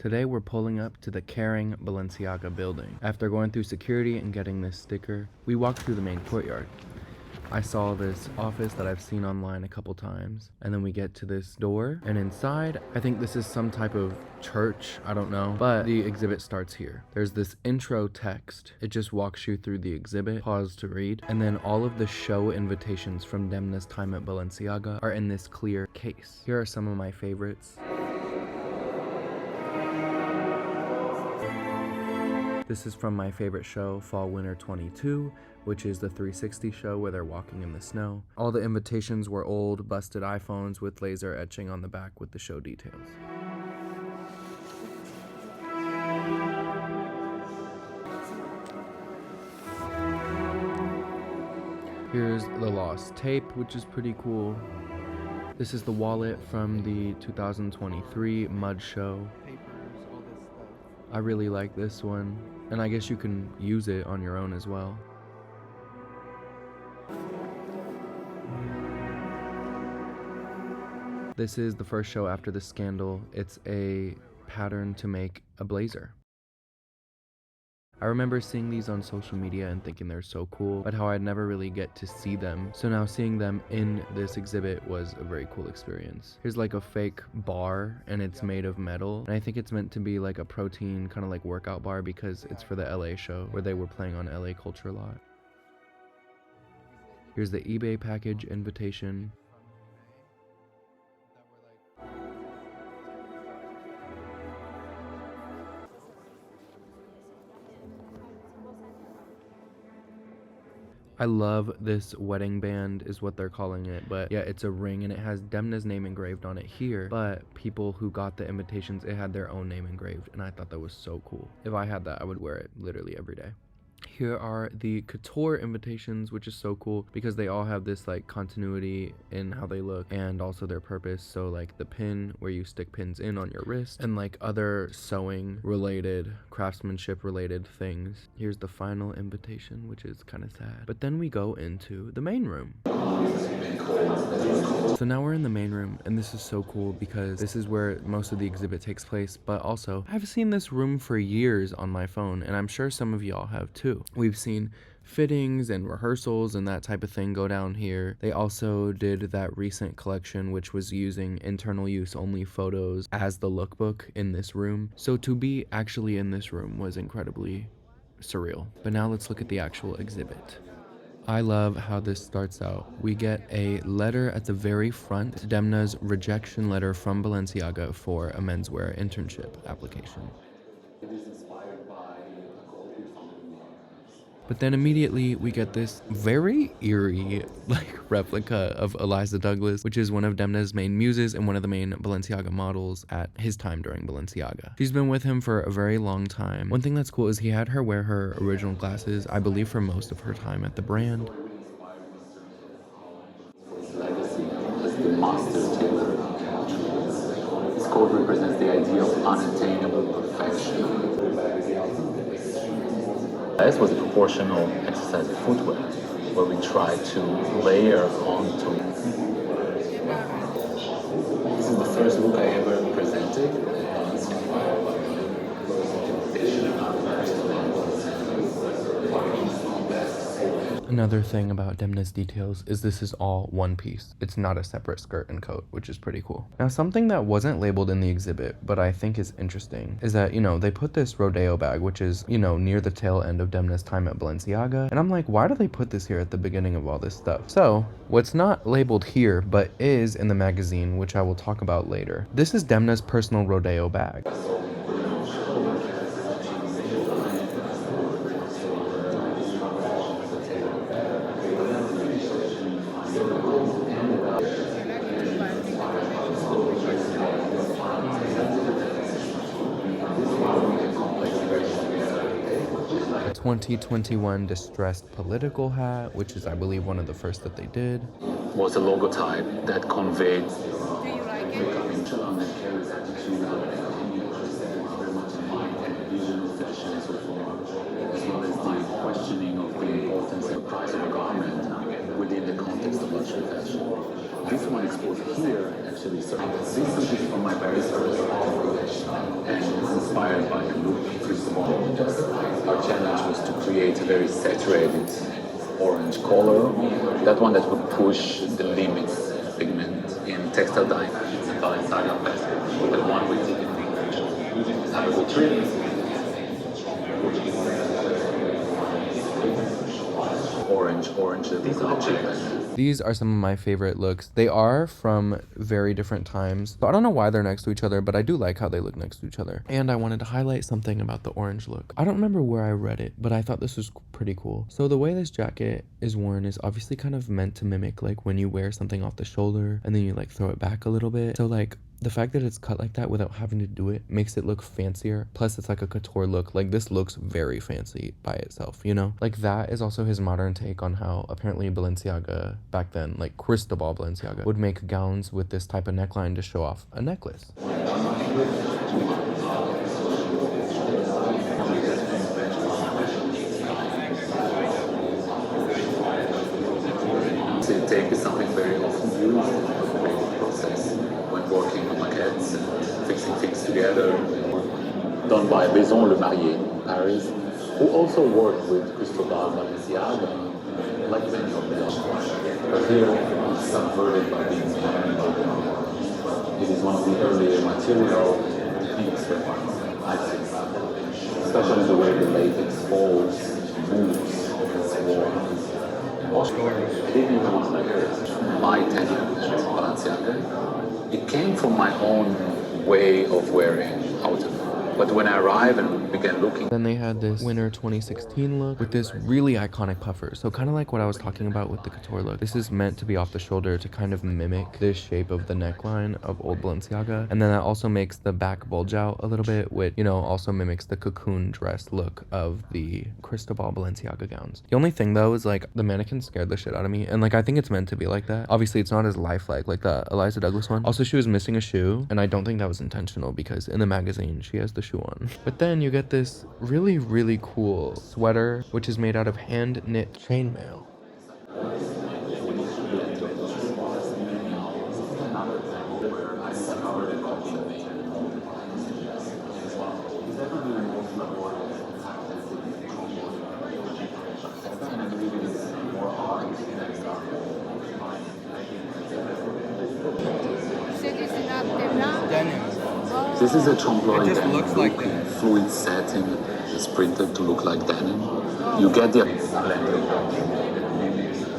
Today we're pulling up to the Kering Balenciaga building. After going through security and getting this sticker, we walked through the main courtyard. I saw this office that I've seen online a couple times, and then we get to this door, and inside, I think this is some type of church, I don't know, but the exhibit starts here. There's this intro text. It just walks you through the exhibit, pause to read, and then all of the show invitations from Demna's time at Balenciaga are in this clear case. Here are some of my favorites. This is from my favorite show, Fall Winter 22, which is the 360 show where they're walking in the snow. All the invitations were old, busted iPhones with laser etching on the back with the show details. Here's the lost tape, which is pretty cool. This is the wallet from the 2023 Mud show. I really like this one, and I guess you can use it on your own as well. This is the first show after the scandal. It's a pattern to make a blazer. I remember seeing these on social media and thinking they're so cool, but how I'd never really get to see them. So now seeing them in this exhibit was a very cool experience. Here's like a fake bar, and it's made of metal. And I think it's meant to be like a protein kind of like workout bar because it's for the LA show where they were playing on LA culture a lot. Here's the eBay package invitation. I love this wedding band is what they're calling it, but yeah, it's a ring and it has Demna's name engraved on it here, but people who got the invitations, it had their own name engraved, and I thought that was so cool. If I had that, I would wear it literally every day. Here are the couture invitations, which is so cool because they all have this like continuity in how they look and also their purpose. So like the pin where you stick pins in on your wrist and like other sewing related, craftsmanship related things. Here's the final invitation, which is kind of sad. But then we go into the main room. So now we're in the main room, and this is so cool because this is where most of the exhibit takes place, but also I've seen this room for years on my phone, and I'm sure some of y'all have too. We've seen fittings and rehearsals and that type of thing go down here. They also did that recent collection which was using internal use only photos as the lookbook in this room. So to be actually in this room was incredibly surreal. But now let's look at the actual exhibit. I love how this starts out. We get a letter at the very front, Demna's rejection letter from Balenciaga for a menswear internship application. But then immediately we get this very eerie replica of Eliza Douglas, which is one of Demna's main muses and one of the main Balenciaga models at his time during Balenciaga. She's been with him for a very long time. One thing that's cool is he had her wear her original glasses, I believe for most of her time at the brand. This code represents the idea of unattainable perfection. This was a proportional exercise of footwear, where we try to layer onto. This is the first look I ever presented. Another thing about Demna's details is this is all one piece. It's not a separate skirt and coat, which is pretty cool. Now, something that wasn't labeled in the exhibit, but I think is interesting, is that, they put this rodeo bag, which is, near the tail end of Demna's time at Balenciaga. And I'm like, why do they put this here at the beginning of all this stuff? So, what's not labeled here, but is in the magazine, which I will talk about later. This is Demna's personal rodeo bag. A 2021 distressed political hat, which is, I believe, one of the first that they did. Was a logotype that conveyed. Questioning of the importance and price of a garment within the context of luxury fashion. This one exposed here actually. So this is from my very first and Our challenge was to create a very saturated orange color, that one that would push the limits of pigment in textile dyeing. It's a balenciaga pattern, the one with the have a good trip. Orange, these objects. These are some of my favorite looks. They are from very different times. So I don't know why they're next to each other, but I do like how they look next to each other. And I wanted to highlight something about the orange look. I don't remember where I read it, but I thought this was pretty cool. So the way this jacket is worn is obviously kind of meant to mimic like when you wear something off the shoulder and then you like throw it back a little bit. So like the fact that it's cut like that without having to do it makes it look fancier. Plus it's like a couture look. Like this looks very fancy by itself, you know? Like that is also his modern take on how apparently Balenciaga back then, like Cristobal Balenciaga, would make gowns with this type of neckline to show off a necklace. The take is something very often used in the creative process when working on maquettes and fixing things together. Done by Maison Le Marié in Paris, who also worked with Cristobal Balenciaga, like many of them. But here it's subverted by being it is one of the earlier material techniques that I think, especially the way the latex folds, moves, and so on. I didn't even want my tenure at Balenciaga. It came from my own way of wearing outerwear. But when I arrived and began looking... Then they had this winter 2016 look with this really iconic puffer. So kind of like what I was talking about with the couture look. This is meant to be off the shoulder to kind of mimic this shape of the neckline of old Balenciaga. And then that also makes the back bulge out a little bit, which, you know, also mimics the cocoon dress look of the Cristobal Balenciaga gowns. The only thing though is like the mannequin scared the shit out of me. And like, I think it's meant to be like that. Obviously it's not as lifelike like the Eliza Douglas one. Also, she was missing a shoe. And I don't think that was intentional because in the magazine, she has the shoe on. But then you get this really cool sweater, which is made out of hand knit chainmail. This is a trompe-l'oeil It just denim looks like that. fluid satin is printed to look like denim. You get the blending.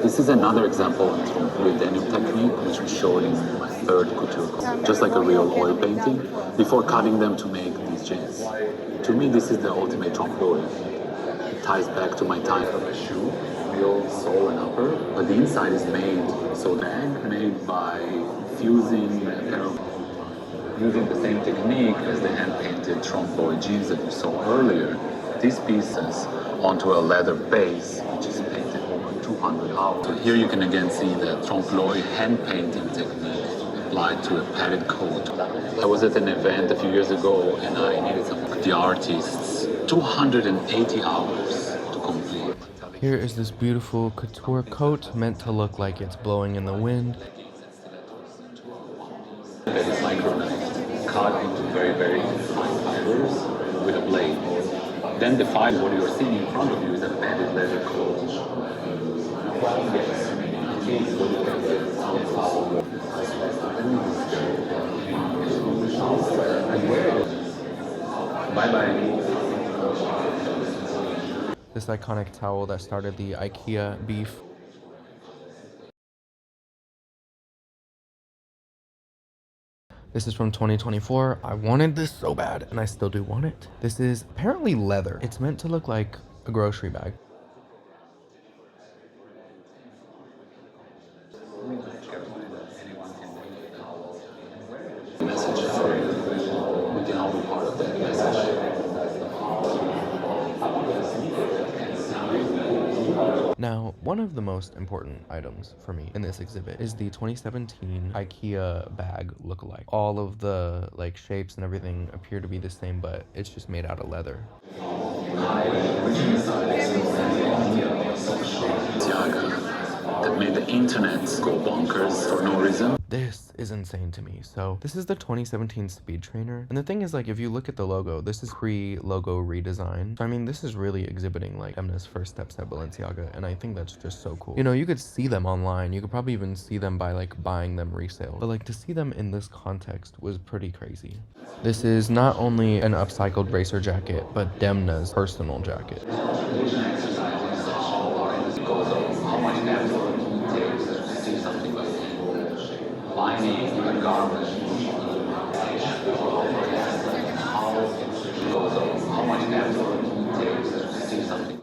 This is another example of trompe-l'oeil denim technique, which we showed in my third couture course. Just like a real oil painting, before cutting them to make these jeans. To me, this is the ultimate trompe-l'oeil. It ties back to my time of a shoe, real sole and upper, but the inside is made, so bag made by fusing a pair of using the same technique as the hand-painted trompe-l'oeil jeans that we saw earlier. These pieces onto a leather base, which is painted over 200 hours. So here you can again see the trompe-l'oeil hand-painting technique applied to a padded coat. I was at an event a few years ago and I needed some of the artists 280 hours to complete. Here is this beautiful couture coat meant to look like it's blowing in the wind. That is micronized, cut into very fine fibers with a blade. Then the fiber, what you're seeing in front of you is a padded leather coat. Bye-bye. This iconic towel that started the IKEA beef. This is from 2024. I wanted this so bad, and I still do want it. This is apparently leather. It's meant to look like a grocery bag. Message for you. We can all be part of that message. Now, one of the most important items for me in this exhibit is the 2017 IKEA bag lookalike. All of the like shapes and everything appear to be the same, but it's just made out of leather. Balenciaga that made the internet go bonkers for no reason. This is insane to me. So this is the 2017 Speed Trainer. And the thing is, like, if you look at the logo, this is pre-logo redesign. So I mean, this is really exhibiting like Demna's first steps at Balenciaga. And I think that's just so cool. You know, you could see them online. You could probably even see them by like buying them resale. But like to see them in this context was pretty crazy. This is not only an upcycled racer jacket, but Demna's personal jacket.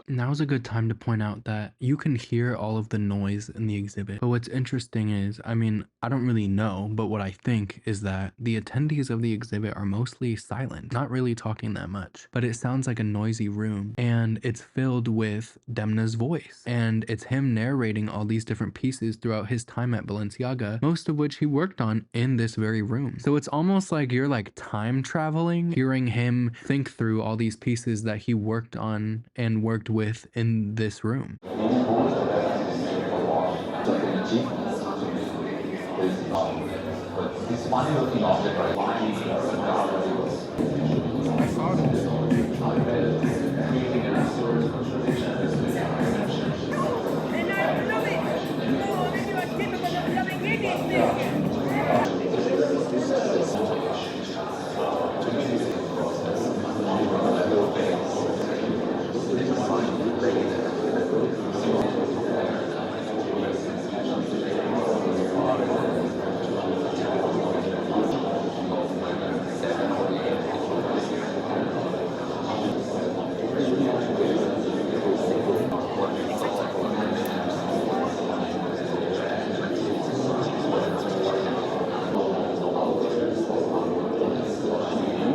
Now's a good time to point out that you can hear all of the noise in the exhibit. But what's interesting is, I mean, I don't really know, but what I think is that the attendees of the exhibit are mostly silent, not really talking that much. But it sounds like a noisy room, and it's filled with Demna's voice. And it's him narrating all these different pieces throughout his time at Balenciaga, most of which he worked on in this very room. So it's almost like you're like time traveling, hearing him think through all these pieces that he worked on and worked with in this room.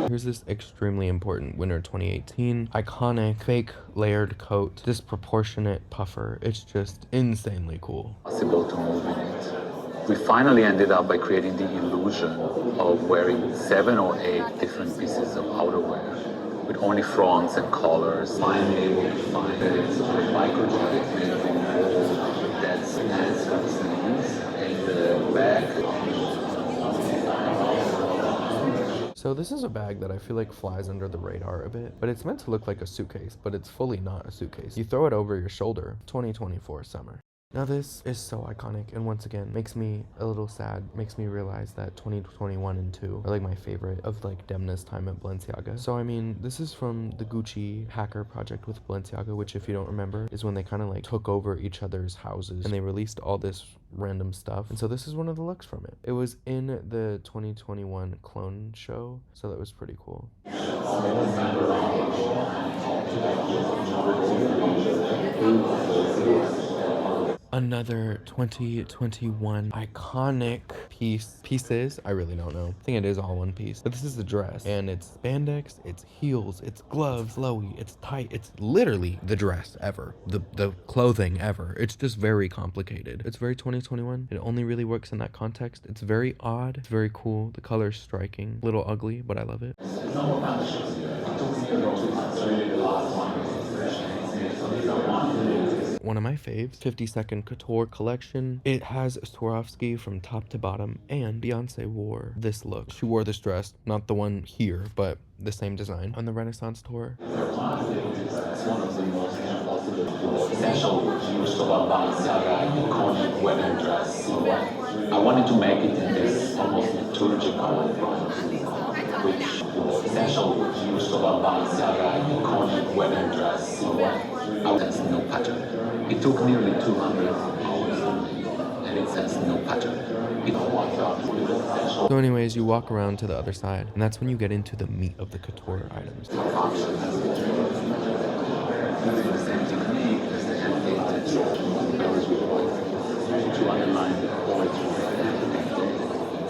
Here's this extremely important winter 2018 iconic fake layered coat, disproportionate puffer. It's just insanely cool. Possible to move in it. We finally ended up by creating the illusion of wearing 7 or 8 different pieces of outerwear with only fronts and collars. Finally able to find that it's a micro jacket made from wool that's pants for the sleeves and the back. So this is a bag that I feel like flies under the radar a bit, but it's meant to look like a suitcase, but it's fully not a suitcase. You throw it over your shoulder. 2024 summer. Now this is so iconic, and once again makes me a little sad, makes me realize that 2021 and 2 are like my favorite of like Demna's time at Balenciaga. So I mean, this is from the Gucci hacker project with Balenciaga, which if you don't remember is when they kind of like took over each other's houses and they released all this random stuff. And so this is one of the looks from it. It was in the 2021 clone show, so that was pretty cool. Another 2021 iconic pieces. I really don't know. I think it is all one piece. But this is the dress. And it's spandex, it's heels, it's gloves, flowy, it's tight. It's literally the dress ever. The clothing ever. It's just very complicated. It's very 2021. It only really works in that context. It's very odd. It's very cool. The color's striking. A little ugly, but I love it. One of my faves, 50-second couture collection. It has Swarovski from top to bottom, and Beyonce wore this look. She wore this dress, not the one here, but the same design on the Renaissance tour. It's one of the most essential use of a balenciaga iconic wedding dress. I wanted to make it in this almost liturgical which essential use of a balenciaga iconic wedding dress. It has no pattern. It took nearly 200 hours and it has no pattern. So anyways, you walk around to the other side, and that's when you get into the meat of the couture items.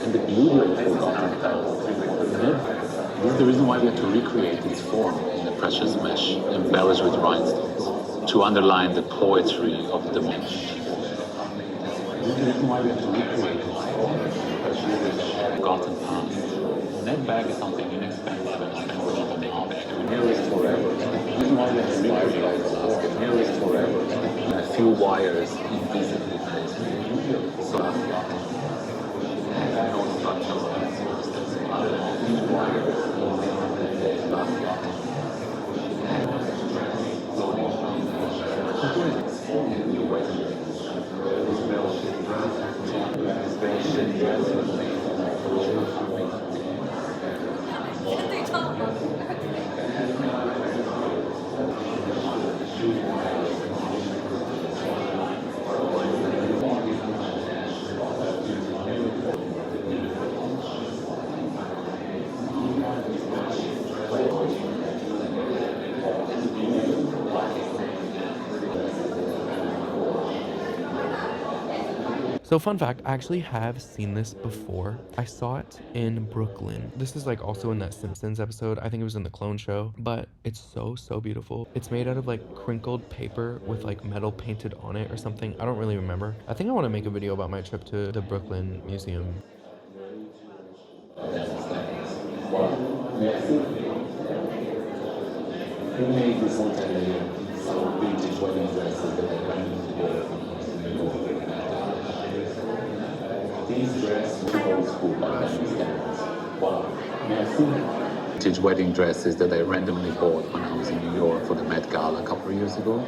And the beauty of this is the reason why we had to recreate its form in a precious mesh embellished with rhinestones to underline the poetry of the mesh. This is the reason why we had to recreate its form in a forgotten past. That bag is something inexpensive and I can believe a bag. Here is forever. The reason why we had to recreate its form. Here is forever. And a few wires invisibly So fun fact, I actually have seen this before. I saw it in Brooklyn. This is like also in that Simpsons episode. I think it was in the Clone Show, but it's so beautiful. It's made out of like crinkled paper with like metal painted on it or something. I don't really remember. I think I want to make a video about my trip to the Brooklyn Museum. Who made this so vintage wedding dresses that I ran into these dresses were old school by standards. Wow. Vintage wedding dresses that I randomly bought when I was in New York for the Met Gala a couple of years ago.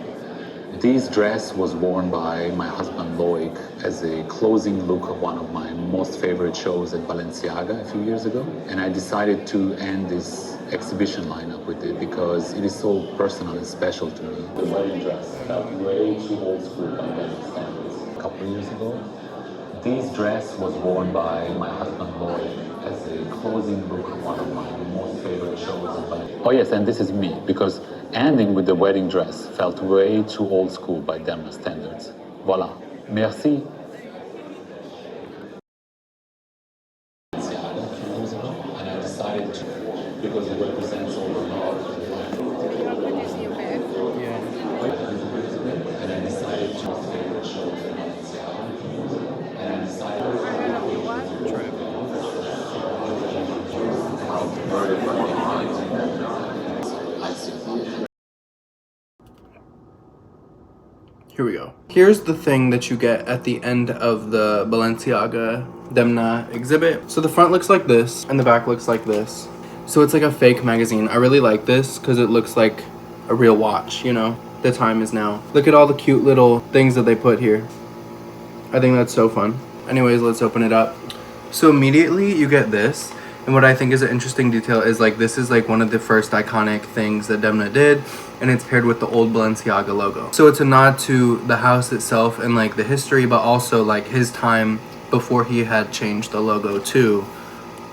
This dress was worn by my husband Loic as a closing look of one of my most favorite shows at Balenciaga a few years ago. And I decided to end this exhibition lineup with it because it is so personal and special to me. The wedding dress felt way too old school by wedding standards a couple of years ago. This dress was worn by my husband Loic as a closing look of one of my most favorite shows at Balenciaga. Oh yes, and this is me because ending with the wedding dress felt way too old school by demna standards. Voilà. Merci. And I decided to, because it represents all the love. Yeah. And I decided to favorite shows in Balenciaga. And I decided Here we go. Here's the thing that you get at the end of the Balenciaga Demna exhibit. So the front looks like this and the back looks like this. So it's like a fake magazine. I really like this because it looks like a real watch, you know? The time is now. Look at all the cute little things that they put here. I think that's so fun. Anyways, let's open it up. So immediately you get this. And what I think is an interesting detail is like this is like one of the first iconic things that Demna did, and it's paired with the old Balenciaga logo. So it's a nod to the house itself and like the history, but also like his time before he had changed the logo to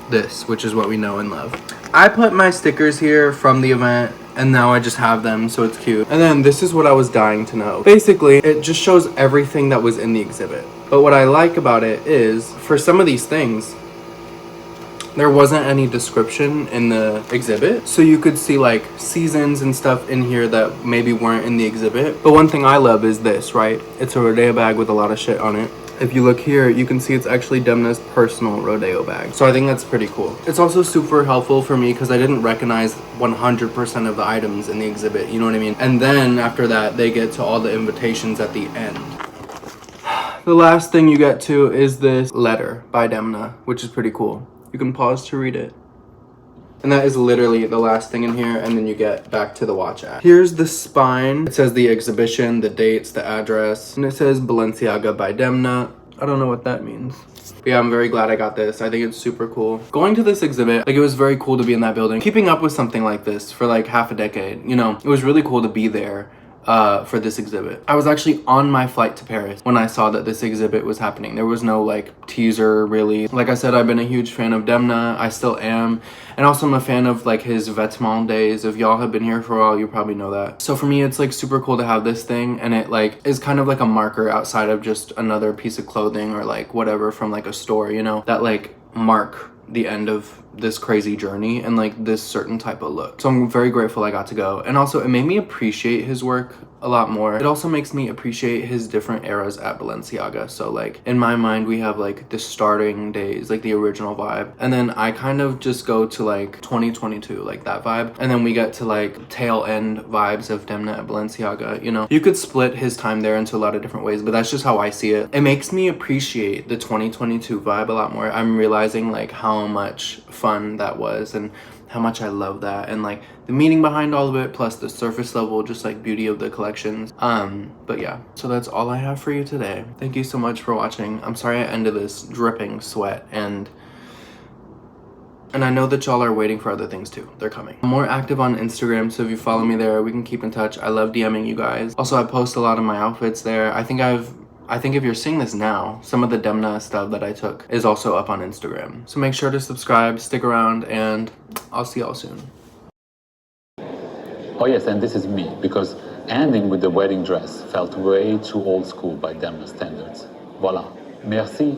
this, which is what we know and love. I put my stickers here from the event and now I just have them, so it's cute. And then this is what I was dying to know. Basically, it just shows everything that was in the exhibit. But what I like about it is for some of these things, there wasn't any description in the exhibit, so you could see like seasons and stuff in here that maybe weren't in the exhibit. But one thing I love is this, right? It's a rodeo bag with a lot of shit on it. If you look here, you can see it's actually Demna's personal rodeo bag. So I think that's pretty cool. It's also super helpful for me because I didn't recognize 100% of the items in the exhibit, you know what I mean? And then after that, they get to all the invitations at the end. The last thing you get to is this letter by Demna, which is pretty cool. You can pause to read it. And that is literally the last thing in here, and then you get back to the watch app. Here's the spine. It says the exhibition, the dates, the address, and it says Balenciaga by Demna. I don't know what that means. But yeah, I'm very glad I got this. I think it's super cool. Going to this exhibit, like it was very cool to be in that building. Keeping up with something like this for like half a decade, you know, it was really cool to be there for this exhibit. I was actually on my flight to Paris when I saw that this exhibit was happening. There was no like teaser really. Like I said, I've been a huge fan of Demna. I still am. And also I'm a fan of like his vêtements days. If y'all have been here for a while, you probably know that. So for me, it's like super cool to have this thing, and it like is kind of like a marker outside of just another piece of clothing or like whatever from like a store, you know, that like mark the end of this crazy journey and like this certain type of look. So I'm very grateful I got to go. And also it made me appreciate his work a lot more. It also makes me appreciate his different eras at Balenciaga. So like in my mind, we have like the starting days, like the original vibe, and then I kind of just go to like 2022, like that vibe, and then we get to like tail end vibes of Demna at Balenciaga. You know, you could split his time there into a lot of different ways, but that's just how I see it. It makes me appreciate the 2022 vibe a lot more. I'm realizing like how much fun that was and how much I love that, and like the meaning behind all of it, plus the surface level just like beauty of the collections. But yeah, so that's all I have for you today. Thank you so much for watching. I'm sorry I ended this dripping sweat, and I know that y'all are waiting for other things too. They're coming. I'm more active on Instagram, so if you follow me there, we can keep in touch. I love DMing you guys. Also, I post a lot of my outfits there. I think if you're seeing this now, some of the Demna stuff that I took is also up on Instagram. So make sure to subscribe, stick around, and I'll see y'all soon. Oh yes, and this is me, because ending with the wedding dress felt way too old school by Demna standards. Voila. Merci.